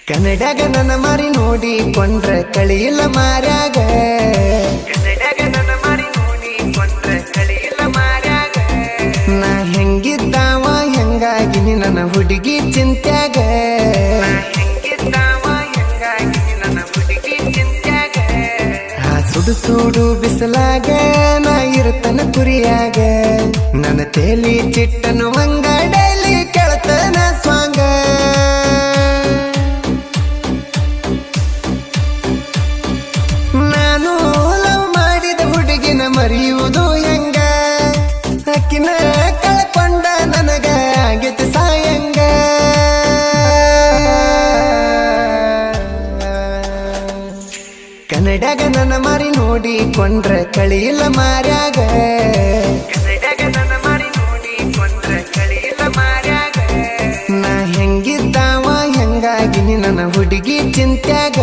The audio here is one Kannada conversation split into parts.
ಕನ್ನಡಗ ನನ್ನ ಮಾರಿ ನೋಡಿ ಕೊಂಡ್ರೆ ಕಳಿಯಿಲ್ಲ ಮಾರ್ಯಾಗ ಕನ್ನಡಗ ನನ್ನ ಮಾರಿ ನೋಡಿ ಕೊಂಡ್ರೆ ಕಳಿಯಿಲ್ಲ ಮಾರ್ಯಾಗ ನಾ ಹೆಂಗಿದ್ದಾವ ಹೆಂಗಾಗಿ ನನ್ನ ಹುಡುಗಿ ಚಿಂತ್ಯಾಗ ಹೆಂಗಿದ್ದಾವ ಹೆಂಗಾಗಿ ನನ್ನ ಹುಡುಗಿ ಚಿಂತ್ಯಾಗ ಸುಡು ಸುಡು ಬಿಸಲಾಗ ನಾ ಇರುತ್ತನ ಕುರಿಯಾಗ ನನ್ನ ತೇಲಿ ಚಿಟ್ಟನು ಹಂಗ ಡೈಲಿ ಕೆಳತನ ಸ್ವಾಂಗ ನಾನು ಲವ್ ಮಾಡಿದ ಹುಡುಗಿನ ಮರೆಯುವುದು ಹೆಂಗ ಅಕ್ಕಿನ ಕಳ್ಕೊಂಡ ನನಗ ಆಗೈತೆ ಸಾಯಂಗ ಕನ್ನಡಗ ನನ್ನ ಮಾರಿ ನೋಡಿ ಕೊಂಡ್ರೆ ಕಳಿಯಿಲ್ಲ ಮಾರ್ಯಾಗ ಕನ್ನಡಗ ನನ್ನ ಮಾರಿ ನೋಡಿ ಕೊಂಡ್ರೆ ಕಳಿಯಿಲ್ಲ ಮಾರ್ಯಾಗ ನಾ ಹೆಂಗಿದ್ದಾವ ಹೆಂಗಾಗಿ ನನ್ನ ಹುಡುಗಿ ಚಿಂತ್ಯಾಗ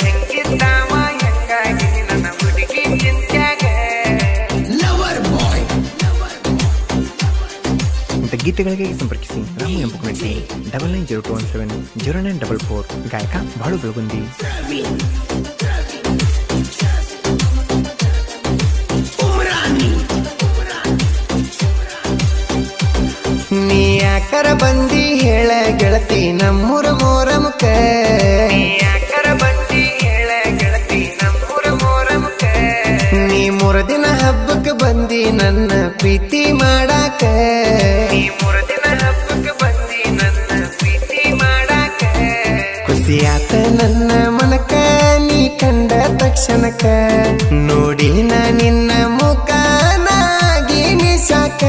ಹೆಂಗಿದ್ದಾವ ಹೆಂಗಾಗಿ ನನ್ನ ಹುಡುಗಿ ಚಿಂತ್ಯಾಗ ಲವರ್ ಬಾಯ್ ಇಂಥ ಗೀತೆಗಳಿಗೆ ಸಂಪರ್ಕಿಸಿ ರಾಮು ಎಂಬುಕುಮೆಟ್ಟಿ 9902170944 ಗಾಯಕ ಬಾಳು ಬೆಳಗುಂದಿ ನೀ ಯಾಕರ ಬಂದಿ ಹೇಳ ಗೆಳತಿ ನಮ್ಮೂರ ಮೋರಮುಖ ನೀ ಯಾಕರ ಬಂದಿ ಹೇಳ ಗೆಳತಿ ನಮ್ಮೂರ ಮೋರಮುಖ ನೀ 3 ದಿನ ಹಬ್ಬಕ್ಕೆ ಬಂದಿ ನನ್ನ ಪ್ರೀತಿ ಮಾಡಾಕ ನೀ 3 ದಿನ ಹಬ್ಬಕ್ಕೆ ಬಂದಿ ನನ್ನ ಪ್ರೀತಿ ಮಾಡಾಕ ಖುಷಿಯಾತ ನನ್ನ ಮನಕ ನೀ ಕಂಡ ತಕ್ಷಣಕ ನೋಡಿ ನಾ ನಿನ್ನ ಮುಖ ನಾಗಿ ನಿಸಾಕ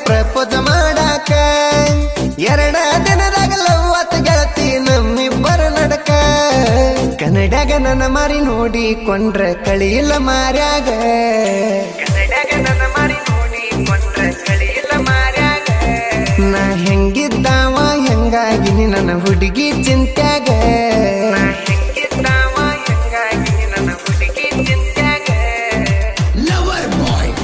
ಪ್ರಪೋಜ ಮಾಡಾಕ 2 ದಿನದಾಗ ಲವ್ವತ್ ಗೆಳತಿ ನಮ್ಮಿಬ್ಬರ ನಡಕ ಕನ್ನಡಗ ನನ್ನ ಮಾರಿ ನೋಡಿ ಕೊಂಡ್ರೆ ಕಳಿಯಿಲ್ಲ ಮಾರ್ಯಾಗ ಕನ್ನಡಗ ನನ್ನ ಮಾರಿ ನೋಡಿ ಕೊಂಡ್ರೆ ಕಳಿಯಿಲ್ಲ ಮಾರ್ಯಾಗ ನಾ ಹೆಂಗಿದ್ದಾವ ಹೆಂಗಾಗಿ ನನ್ನ ಹುಡುಗಿ ಚಿಂತ್ಯಾಗ ಹೆಂಗಿದ್ದಾವ ಹೆಂಗಾಗಿ ನನ್ನ ಹುಡುಗಿ ಚಿಂತ್ಯಾಗ ಲವರ್ ಬಾಯ್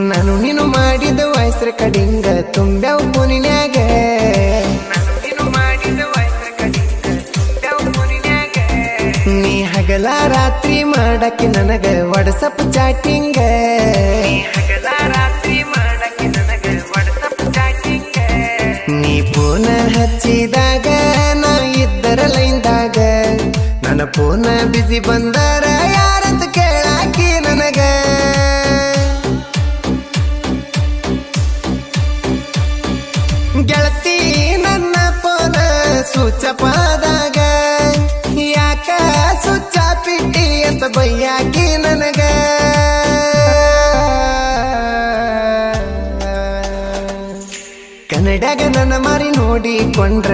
ನಾನು ನೀನು ಮಾಡಿದ ವಯಸ್ಸರ ಕಡಿಂಗ ತುಂಬ್ಯಾವ ಫೋನಿನ್ಯಾಗ ನಾನು ನೀನು ಮಾಡಿದ ವಯಸ್ಸರ ಕಡಿಂಗ ತುಂಬ್ಯಾವ ಫೋನಿನ್ಯಾಗ ನೀ ಹಗಲ ರಾತ್ರಿ ಮಾಡಕ್ಕೆ ನನಗ ವಾಟ್ಸಪ್ ಚಾಟಿಂಗ ನೀ ಹಗಲ ರಾತ್ರಿ ಮಾಡಕ್ಕೆ ನನಗ ವಾಟ್ಸಪ್ ಚಾಟಿಂಗ ನೀ ಫೋನ ಹಚ್ಚಿದಾಗ ನಾ ಇದ್ದರ ಲೈನ್ದಾಗ ನನ್ನ ಫೋನ ಬಿಸಿ ಬಂದರ ಯಾರಂತ ಕೇಳಾಕಿ ನನಗ ಗೆಳತಿ ನನ್ನ ಫೋನ ಸ್ವಿಚಪಾದಾಗ ಯಾಕ ಸ್ವಿಚ ಪಿಟ್ಟಿ ಅಂತ ಬೈಯಾಕಿ ನನಗ ಕನ್ನಡಗ ನನ್ನ ಮಾರಿ ನೋಡಿ ಕೊಂಡ್ರೆ